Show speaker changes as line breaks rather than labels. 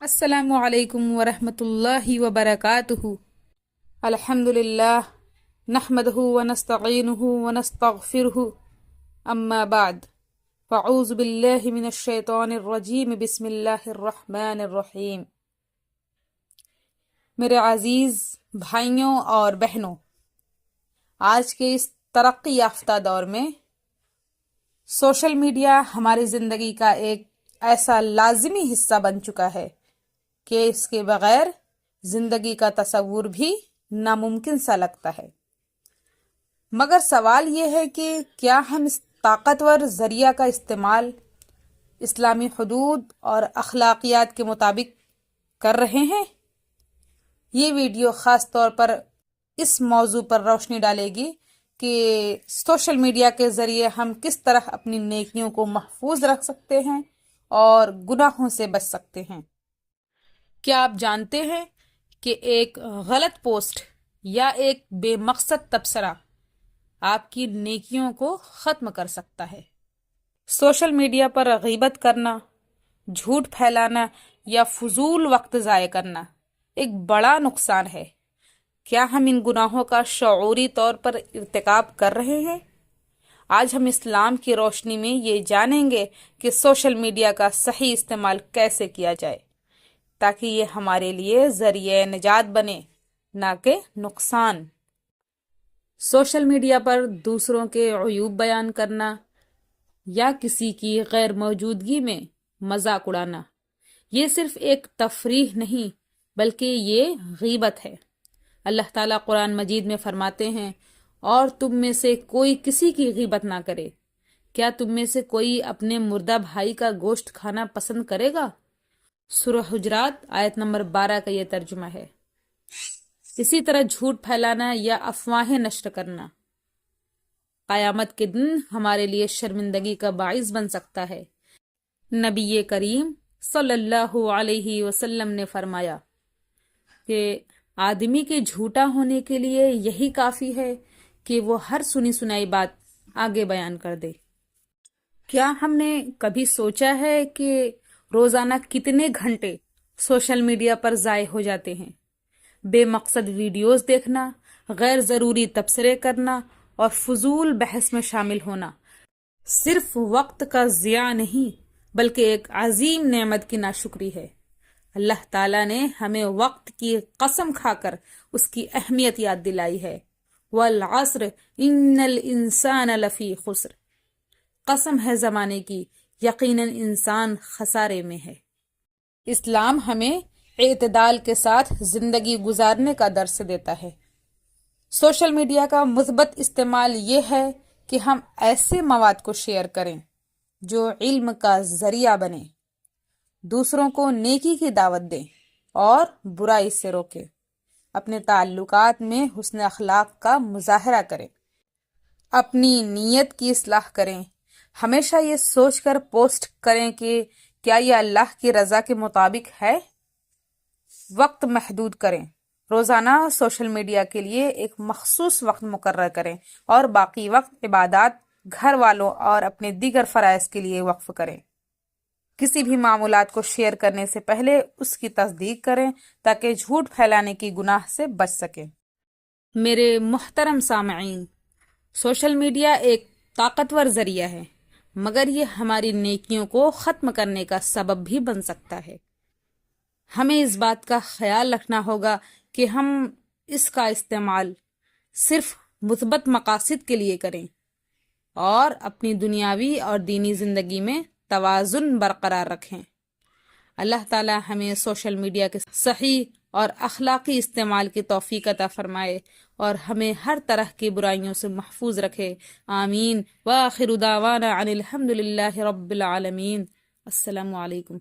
السلام علیکم ورحمۃ اللہ وبرکاتہ۔ الحمد للہ نحمدہ ونستعینہ ونستغفرہ، اما بعد فاعوذ باللہ من الشیطان الرجیم، بسم اللہ الرحمن الرحیم۔ میرے عزیز بھائیوں اور بہنوں، آج کے اس ترقی یافتہ دور میں سوشل میڈیا ہماری زندگی کا ایک ایسا لازمی حصہ بن چکا ہے کہ اس کے بغیر زندگی کا تصور بھی ناممکن سا لگتا ہے۔ مگر سوال یہ ہے کہ کیا ہم اس طاقتور ذریعہ کا استعمال اسلامی حدود اور اخلاقیات کے مطابق کر رہے ہیں؟ یہ ویڈیو خاص طور پر اس موضوع پر روشنی ڈالے گی کہ سوشل میڈیا کے ذریعے ہم کس طرح اپنی نیکیوں کو محفوظ رکھ سکتے ہیں اور گناہوں سے بچ سکتے ہیں۔ کیا آپ جانتے ہیں کہ ایک غلط پوسٹ یا ایک بے مقصد تبصرہ آپ کی نیکیوں کو ختم کر سکتا ہے؟ سوشل میڈیا پر غیبت کرنا، جھوٹ پھیلانا یا فضول وقت ضائع کرنا ایک بڑا نقصان ہے۔ کیا ہم ان گناہوں کا شعوری طور پر ارتکاب کر رہے ہیں؟ آج ہم اسلام کی روشنی میں یہ جانیں گے کہ سوشل میڈیا کا صحیح استعمال کیسے کیا جائے تاکہ یہ ہمارے لیے ذریعہ نجات بنے، نہ کہ نقصان۔ سوشل میڈیا پر دوسروں کے عیوب بیان کرنا یا کسی کی غیر موجودگی میں مذاق اڑانا یہ صرف ایک تفریح نہیں بلکہ یہ غیبت ہے۔ اللہ تعالیٰ قرآن مجید میں فرماتے ہیں، اور تم میں سے کوئی کسی کی غیبت نہ کرے۔ کیا تم میں سے کوئی اپنے مردہ بھائی کا گوشت کھانا پسند کرے گا؟ سورہ حجرات آیت نمبر 12 کا یہ ترجمہ ہے۔ اسی طرح جھوٹ پھیلانا یا افواہیں نشر کرنا قیامت کے دن ہمارے لیے شرمندگی کا باعث بن سکتا ہے۔ نبی کریم صلی اللہ علیہ وسلم نے فرمایا کہ آدمی کے جھوٹا ہونے کے لیے یہی کافی ہے کہ وہ ہر سنی سنائی بات آگے بیان کر دے۔ کیا ہم نے کبھی سوچا ہے کہ روزانہ کتنے گھنٹے سوشل میڈیا پر ضائع ہو جاتے ہیں؟ بے مقصد ویڈیوز دیکھنا، غیر ضروری تبصرے کرنا اور فضول بحث میں شامل ہونا صرف وقت کا ضیاع نہیں بلکہ ایک عظیم نعمت کی ناشکری ہے۔ اللہ تعالیٰ نے ہمیں وقت کی قسم کھا کر اس کی اہمیت یاد دلائی ہے۔ والعصر ان الانسان لفی خسر، قسم ہے زمانے کی، یقیناً انسان خسارے میں ہے۔ اسلام ہمیں اعتدال کے ساتھ زندگی گزارنے کا درس دیتا ہے۔ سوشل میڈیا کا مثبت استعمال یہ ہے کہ ہم ایسے مواد کو شیئر کریں جو علم کا ذریعہ بنے، دوسروں کو نیکی کی دعوت دیں اور برائی سے روکیں، اپنے تعلقات میں حسن اخلاق کا مظاہرہ کریں، اپنی نیت کی اصلاح کریں، ہمیشہ یہ سوچ کر پوسٹ کریں کہ کیا یہ اللہ کی رضا کے مطابق ہے۔ وقت محدود کریں، روزانہ سوشل میڈیا کے لیے ایک مخصوص وقت مقرر کریں اور باقی وقت عبادات، گھر والوں اور اپنے دیگر فرائض کے لیے وقف کریں۔ کسی بھی معمولات کو شیئر کرنے سے پہلے اس کی تصدیق کریں تاکہ جھوٹ پھیلانے کی گناہ سے بچ سکیں۔ میرے محترم سامعین، سوشل میڈیا ایک طاقتور ذریعہ ہے مگر یہ ہماری نیکیوں کو ختم کرنے کا سبب بھی بن سکتا ہے۔ ہمیں اس بات کا خیال رکھنا ہوگا کہ ہم اس کا استعمال صرف مثبت مقاصد کے لیے کریں اور اپنی دنیاوی اور دینی زندگی میں توازن برقرار رکھیں۔ اللہ تعالی ہمیں سوشل میڈیا کے صحیح اور اخلاقی استعمال کی توفیق عطا فرمائے اور ہمیں ہر طرح کی برائیوں سے محفوظ رکھے۔ آمین۔ وآخر دعوانا ان الحمد للہ رب العالمین۔ السلام علیکم۔